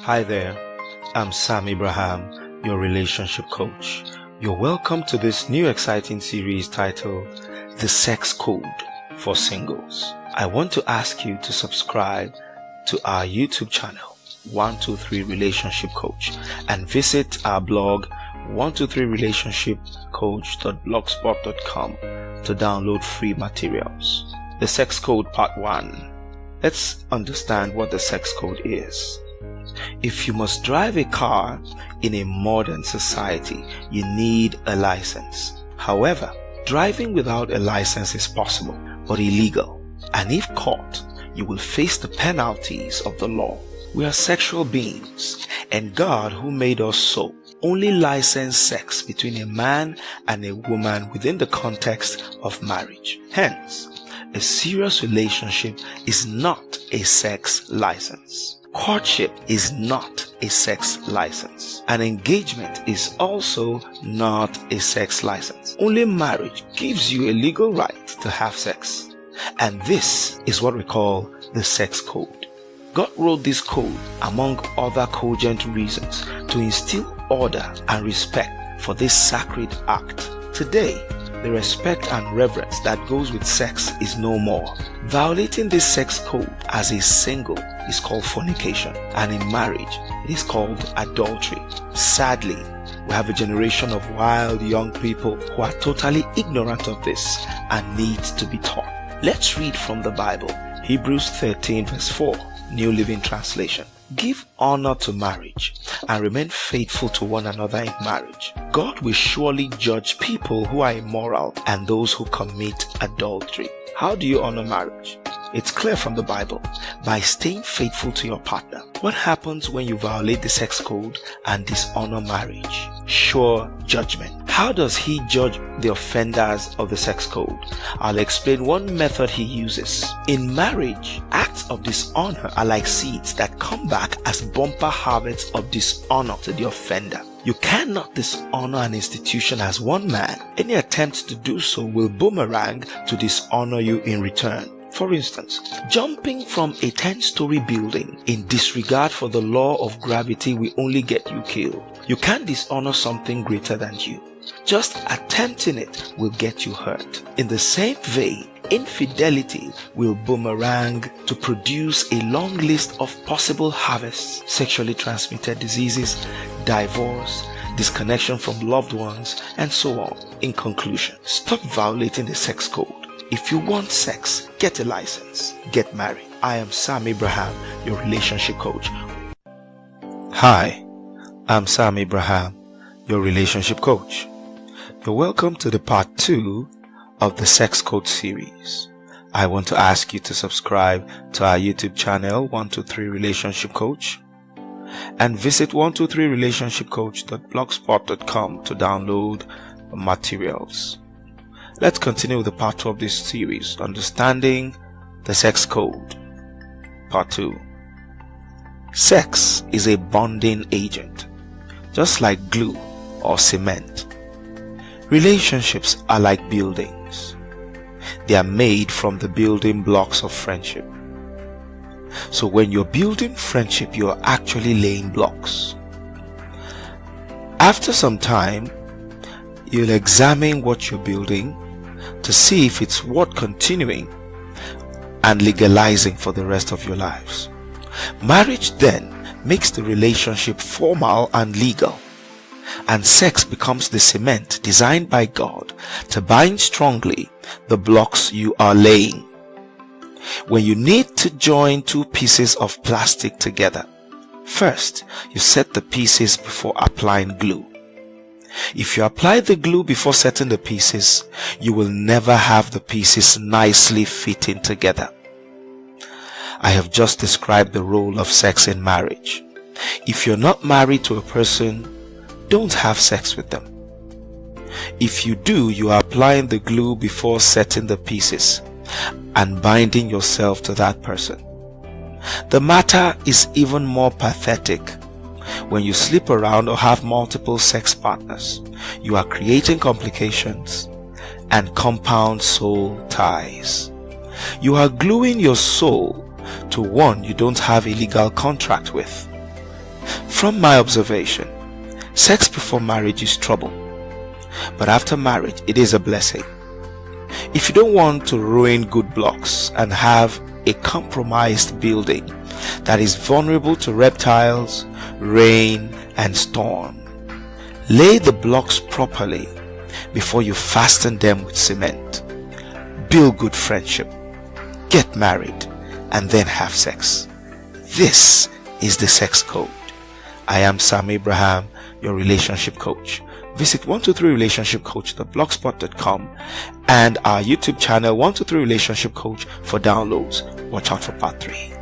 Hi there, I'm Sam Abraham, your relationship coach. You're welcome to this new exciting series titled The Sex Code for Singles. I want to ask you to subscribe to our YouTube channel, 123 Relationship Coach, and visit our blog, 123relationshipcoach.blogspot.com to download free materials. The Sex Code Part 1. Let's understand what the sex code is. If you must drive a car in a modern society, you need a license. However, driving without a license is possible, but illegal. And if caught, you will face the penalties of the law. We are sexual beings, and God, who made us so, only licensed sex between a man and a woman within the context of marriage. Hence, a serious relationship is not a sex license. Courtship is not a sex license. An engagement is also not a sex license. Only marriage gives you a legal right to have sex. And this is what we call the sex code. God wrote this code, among other cogent reasons, to instill order and respect for this sacred act. Today, the respect and reverence that goes with sex is no more. Violating this sex code as a single is called fornication, and in marriage it is called adultery. Sadly, we have a generation of wild young people who are totally ignorant of this and need to be taught. Let's read from the Bible. Hebrews 13 verse 4, New Living Translation. Give honor to marriage and remain faithful to one another in marriage. God will surely judge people who are immoral and those who commit adultery. How do you honor marriage? It's clear from the Bible, by staying faithful to your partner. What happens when you violate the sex code and dishonor marriage? Sure judgment. How does he judge the offenders of the sex code? I'll explain one method he uses. In marriage, acts of dishonor are like seeds that come back as bumper harvests of dishonor to the offender. You cannot dishonor an institution as one man. Any attempt to do so will boomerang to dishonor you in return. For instance, jumping from a 10-story building in disregard for the law of gravity will only get you killed. You can't dishonor something greater than you. Just attempting it will get you hurt. In the same vein, infidelity will boomerang to produce a long list of possible harvests: sexually transmitted diseases, divorce, disconnection from loved ones, and so on. In conclusion, stop violating the sex code. If you want sex, get a license. Get married. I am Sam Abraham, your relationship coach. Hi, I'm Sam Abraham, your relationship coach. You're welcome to the part 2 of the Sex Code series. I want to ask you to subscribe to our YouTube channel, 123 Relationship Coach, and visit 123relationshipcoach.blogspot.com to download materials. Let's continue with the part 2 of this series, Understanding the Sex Code. Part 2. Sex is a bonding agent, just like glue or cement. Relationships are like buildings. They are made from the building blocks of friendship. So when you're building friendship, you're actually laying blocks. After some time, you'll examine what you're building to see if it's worth continuing and legalizing for the rest of your lives. Marriage then makes the relationship formal and legal, and sex becomes the cement designed by God to bind strongly the blocks you are laying. When you need to join two pieces of plastic together, first you set the pieces before applying glue. If you apply the glue before setting the pieces, you will never have the pieces nicely fitting together. I have just described the role of sex in marriage. If you're not married to a person, don't have sex with them. If you do, you are applying the glue before setting the pieces and binding yourself to that person. The matter is even more pathetic when you sleep around or have multiple sex partners. You are creating complications and compound soul ties. You are gluing your soul to one you don't have a legal contract with. From my observation, sex before marriage is trouble, but after marriage it is a blessing. If you don't want to ruin good blocks and have a compromised building that is vulnerable to reptiles, rain, and storm, lay the blocks properly before you fasten them with cement. Build good friendship, get married, and then have sex. This is the sex code. I am Sam Abraham, your relationship coach. Visit 123relationshipcoach.blogspot.com and our YouTube channel 123 Relationship Coach for downloads. Watch out for part 3.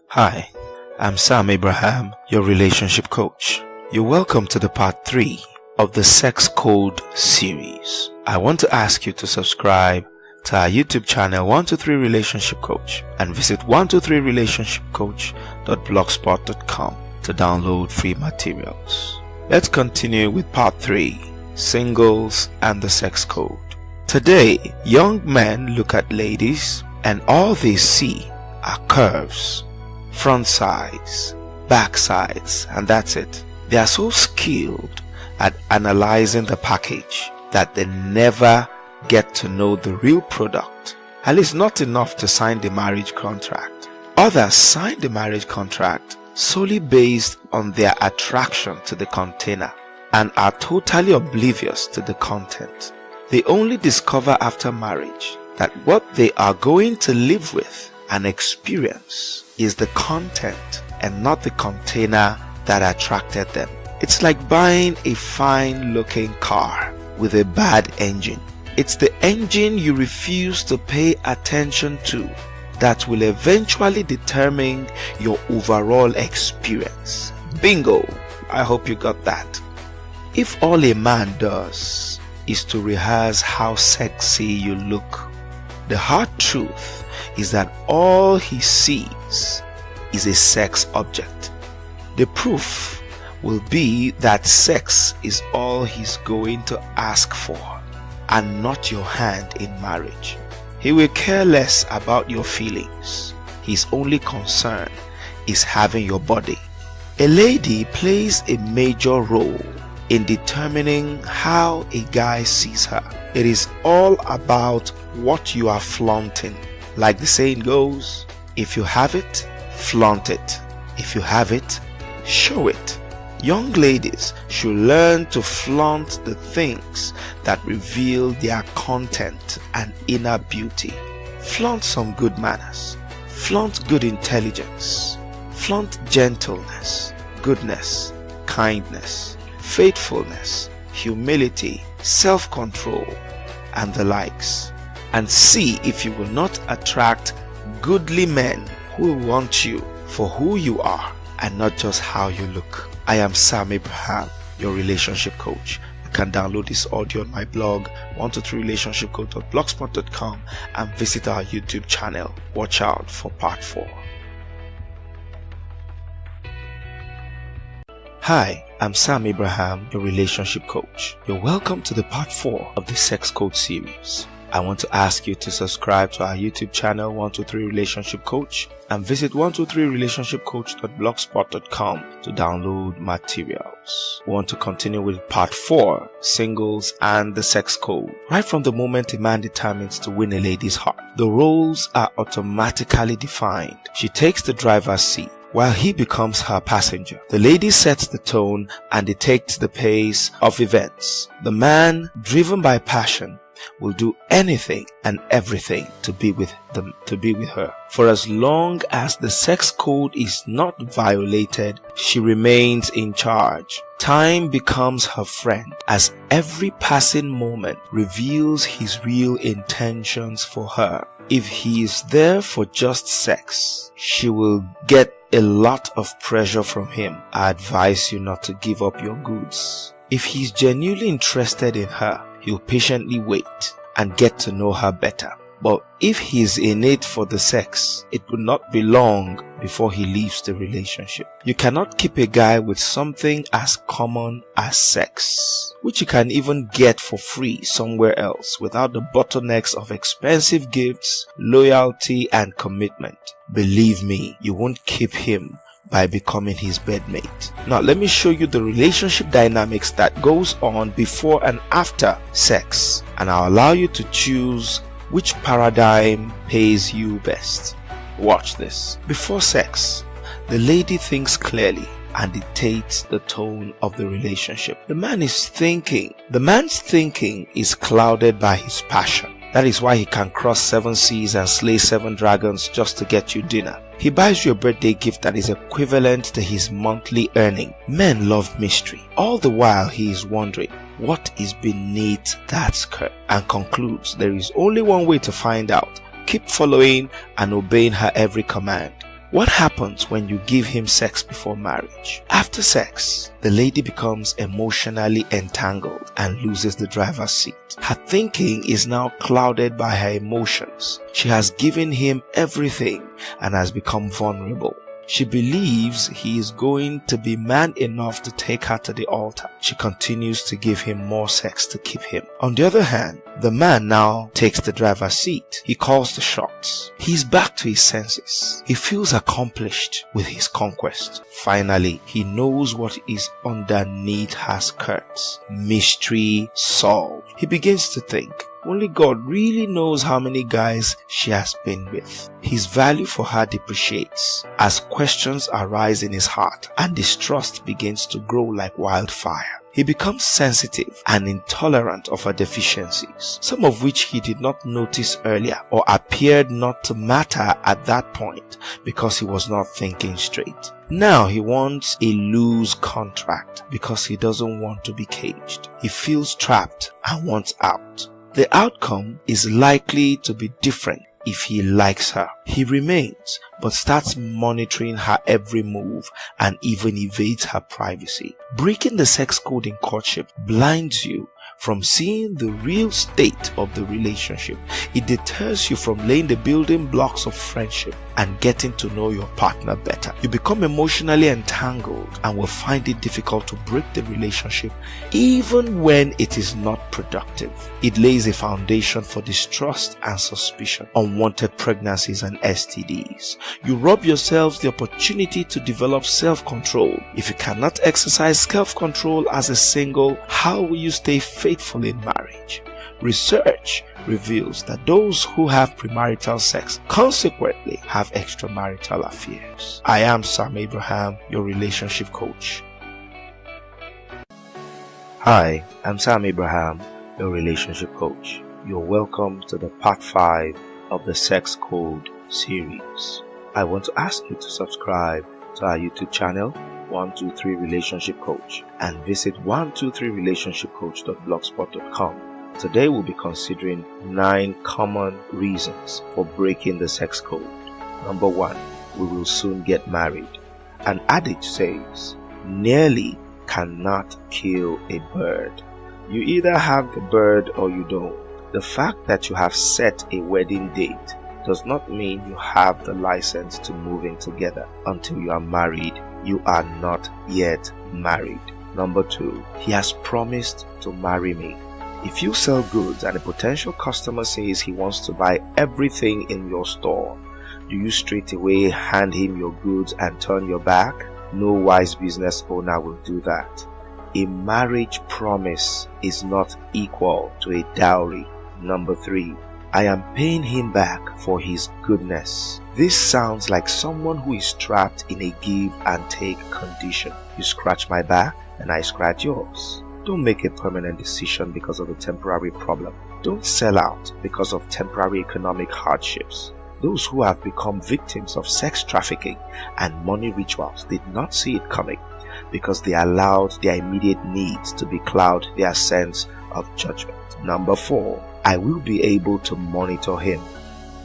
Hi, I'm Sam Abraham, your relationship coach. You're welcome to the part 3 of the Sex Code series. I want to ask you to subscribe to our YouTube channel 123 Relationship Coach and visit 123relationshipcoach.blogspot.com to download free materials. Let's continue with part 3, Singles and the Sex Code. Today, young men look at ladies and all they see are curves, front sides, back sides, and that's it. They are so skilled at analyzing the package that they never get to know the real product. At least not enough to sign the marriage contract. Others sign the marriage contract solely based on their attraction to the container and are totally oblivious to the content. They only discover after marriage that what they are going to live with and experience is the content and not the container that attracted them. It's like buying a fine looking car with a bad engine. It's the engine you refuse to pay attention to that will eventually determine your overall experience. Bingo! I hope you got that. If all a man does is to rehearse how sexy you look, the hard truth is that all he sees is a sex object. The proof will be that sex is all he's going to ask for and not your hand in marriage. He will care less about your feelings. His only concern is having your body. A lady plays a major role in determining how a guy sees her. It is all about what you are flaunting. Like the saying goes, if you have it, flaunt it. If you have it, show it. Young ladies should learn to flaunt the things that reveal their content and inner beauty. Flaunt some good manners. Flaunt good intelligence. Flaunt gentleness, goodness, kindness, faithfulness, humility, self-control, and the likes. And see if you will not attract goodly men who will want you for who you are and not just how you look. I am Sam Abraham, your relationship coach. You can download this audio on my blog 123relationshipcoach.blogspot.com and visit our YouTube channel. Watch out for part 4. Hi, I'm Sam Abraham, your relationship coach. You're welcome to the part 4 of the Sex Code series. I want to ask you to subscribe to our YouTube channel 123 Relationship Coach and visit 123relationshipcoach.blogspot.com to download materials. We want to continue with part 4, Singles and the Sex Code. Right from the moment a man determines to win a lady's heart, the roles are automatically defined. She takes the driver's seat while he becomes her passenger. The lady sets the tone and dictates the pace of events. The man, driven by passion, will do anything and everything to be with her. For as long as the sex code is not violated, she remains in charge. Time becomes her friend as every passing moment reveals his real intentions for her. If he is there for just sex, she will get a lot of pressure from him. I advise you not to give up your goods. If he's genuinely interested in her, he'll patiently wait and get to know her better. But if he's in it for the sex, it will not be long before he leaves the relationship. You cannot keep a guy with something as common as sex, which you can even get for free somewhere else without the bottlenecks of expensive gifts, loyalty, and commitment. Believe me, you won't keep him by becoming his bedmate. Now let me show you the relationship dynamics that goes on before and after sex, and I'll allow you to choose which paradigm pays you best. Watch this. Before sex, the lady thinks clearly and dictates the tone of the relationship. The man's thinking is clouded by his passion. That is why he can cross 7 seas and slay 7 dragons just to get you dinner. He buys you a birthday gift that is equivalent to his monthly earning. Men love mystery. All the while he is wondering what is beneath that skirt, and concludes there is only one way to find out. Keep following and obeying her every command. What happens when you give him sex before marriage? After sex, the lady becomes emotionally entangled and loses the driver's seat. Her thinking is now clouded by her emotions. She has given him everything and has become vulnerable. She believes he is going to be man enough to take her to the altar. She continues to give him more sex to keep him. On the other hand, the man now takes the driver's seat. He calls the shots. He's back to his senses. He feels accomplished with his conquest. Finally, he knows what is underneath her skirts. Mystery solved. He begins to think, only God really knows how many guys she has been with. His value for her depreciates as questions arise in his heart and distrust begins to grow like wildfire. He becomes sensitive and intolerant of her deficiencies, some of which he did not notice earlier or appeared not to matter at that point because he was not thinking straight. Now he wants a loose contract because he doesn't want to be caged. He feels trapped and wants out. The outcome is likely to be different if he likes her. He remains but starts monitoring her every move and even evades her privacy. Breaking the sex code in courtship blinds you from seeing the real state of the relationship. It deters you from laying the building blocks of friendship and getting to know your partner better. You become emotionally entangled and will find it difficult to break the relationship even when it is not productive. It lays a foundation for distrust and suspicion, unwanted pregnancies and STDs. You rob yourselves the opportunity to develop self-control. If you cannot exercise self-control as a single, how will you stay faithful in marriage? Research reveals that those who have premarital sex consequently have extramarital affairs. I am Sam Abraham, your relationship coach. Hi, I'm Sam Abraham, your relationship coach. You're welcome to the part 5 of the Sex Code series. I want to ask you to subscribe to our YouTube channel, 123 Relationship Coach, and visit 123relationshipcoach.blogspot.com. Today we'll be considering 9 common reasons for breaking the sex code. Number 1, we will soon get married. An adage says, nearly cannot kill a bird. You either have the bird or you don't. The fact that you have set a wedding date does not mean you have the license to move in together. Until you are married, you are not yet married. Number 2, he has promised to marry me. If you sell goods and a potential customer says he wants to buy everything in your store, do you straight away hand him your goods and turn your back? No wise business owner will do that. A marriage promise is not equal to a dowry. Number 3, I am paying him back for his goodness. This sounds like someone who is trapped in a give and take condition. You scratch my back and I scratch yours. Don't make a permanent decision because of a temporary problem. Don't sell out because of temporary economic hardships. Those who have become victims of sex trafficking and money rituals did not see it coming because they allowed their immediate needs to becloud their sense of judgment. Number 4, I will be able to monitor him.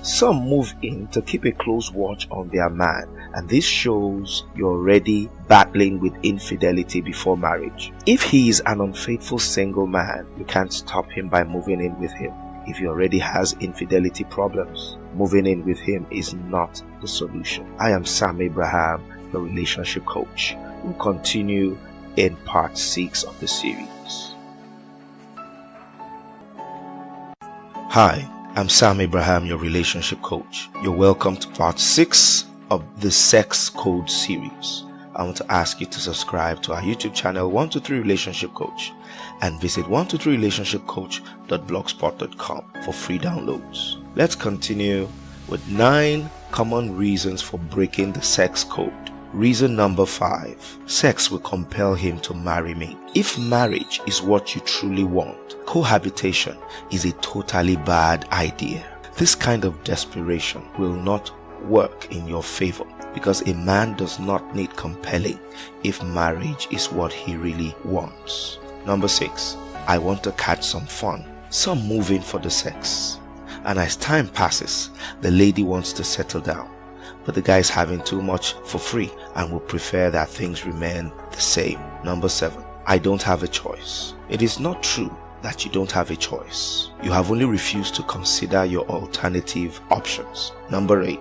Some move in to keep a close watch on their man, and this shows you're already battling with infidelity before marriage. If he is an unfaithful single man, you can't stop him by moving in with him. If he already has infidelity problems, moving in with him is not the solution. I am Sam Abraham, your relationship coach. We'll continue in part 6 of the series. Hi, I'm Sam Abraham, your relationship coach. You're welcome to part 6 of the Sex Code series. I want to ask you to subscribe to our YouTube channel 123 Relationship Coach and visit 123relationshipcoach.blogspot.com for free downloads. Let's continue with 9 common reasons for breaking the sex code. Reason number 5. Sex will compel him to marry me. If marriage is what you truly want, cohabitation is a totally bad idea. This kind of desperation will not work in your favor because a man does not need compelling if marriage is what he really wants. Number 6. I want to catch some fun. Some move in for the sex, and as time passes, the lady wants to settle down, but the guy is having too much for free and will prefer that things remain the same. Number 7. I don't have a choice. It is not true that you don't have a choice. You have only refused to consider your alternative options. Number 8.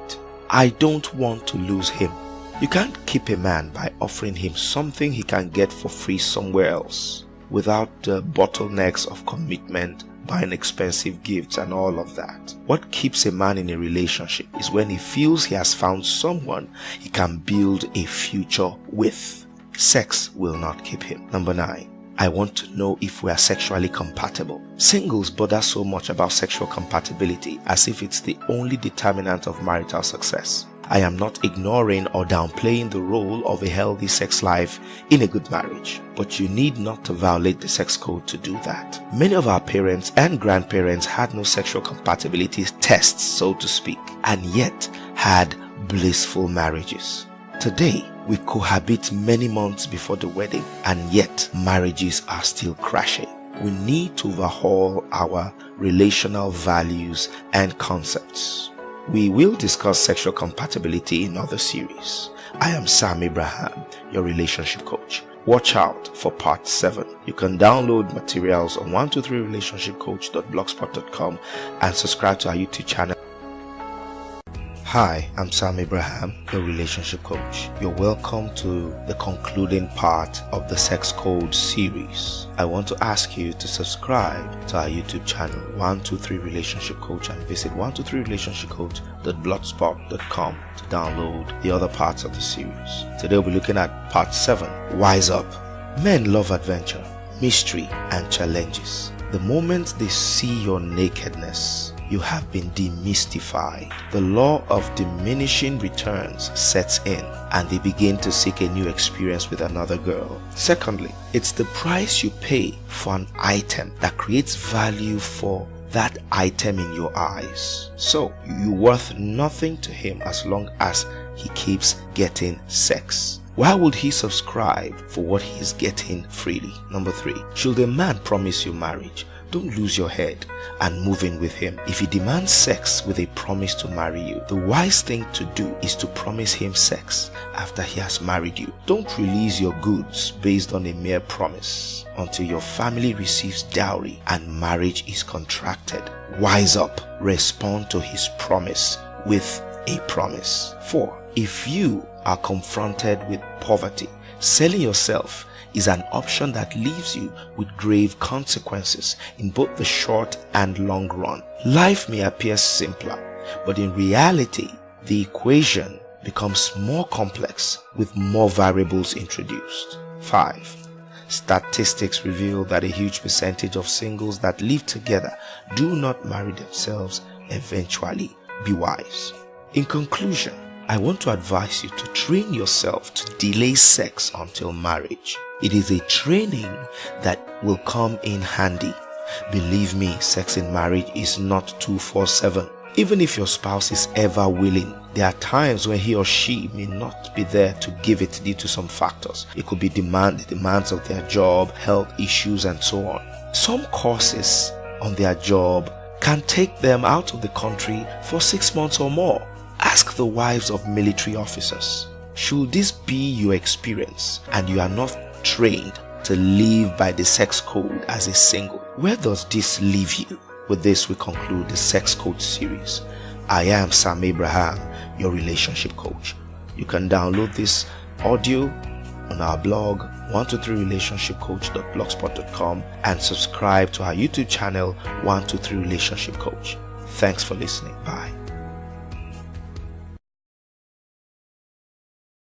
I don't want to lose him. You can't keep a man by offering him something he can get for free somewhere else without the bottlenecks of commitment, buying expensive gifts and all of that. What keeps a man in a relationship is when he feels he has found someone he can build a future with. Sex will not keep him. Number 9. I want to know if we are sexually compatible. Singles bother so much about sexual compatibility as if it's the only determinant of marital success. I am not ignoring or downplaying the role of a healthy sex life in a good marriage, but you need not to violate the sex code to do that. Many of our parents and grandparents had no sexual compatibility tests, so to speak, and yet had blissful marriages. Today, we cohabit many months before the wedding, and yet marriages are still crashing. We need to overhaul our relational values and concepts. We will discuss sexual compatibility in other series. I am Sam Abraham, your relationship coach. Watch out for part 7. You can download materials on 123relationshipcoach.blogspot.com and subscribe to our YouTube channel. Hi, I'm Sam Abraham, your relationship coach. You're welcome to the concluding part of the Sex Code series. I want to ask you to subscribe to our YouTube channel 123 Relationship Coach and visit 123relationshipcoach.blogspot.com to download the other parts of the series. Today we'll be looking at part 7, Wise Up. Men love adventure, mystery, and challenges. The moment they see your nakedness, you have been demystified. The law of diminishing returns sets in and they begin to seek a new experience with another girl. Secondly, it's the price you pay for an item that creates value for that item in your eyes. So, you're worth nothing to him as long as he keeps getting sex. Why would he subscribe for what he is getting freely? Number 3, should a man promise you marriage, don't lose your head and move in with him. If he demands sex with a promise to marry you, the wise thing to do is to promise him sex after he has married you. Don't release your goods based on a mere promise until your family receives dowry and marriage is contracted. Wise up. Respond to his promise with a promise. 4. If you are confronted with poverty, selling yourself is an option that leaves you with grave consequences in both the short and long run. Life may appear simpler, but in reality, the equation becomes more complex with more variables introduced. 5. Statistics reveal that a huge percentage of singles that live together do not marry themselves eventually. Be wise. In conclusion, I want to advise you to train yourself to delay sex until marriage. It is a training that will come in handy. Believe me, sex in marriage is not 24/7. Even if your spouse is ever willing, there are times when he or she may not be there to give it due to some factors. It could be the demands of their job, health issues, and so on. Some courses on their job can take them out of the country for 6 months or more. Ask the wives of military officers. Should this be your experience and you are not trained to live by the sex code as a single, where does this leave you? With this, we conclude the Sex Code series. I am Sam Abraham, your relationship coach. You can download this audio on our blog 123relationshipcoach.blogspot.com and subscribe to our YouTube channel 123 Relationship Coach. Thanks for listening. Bye.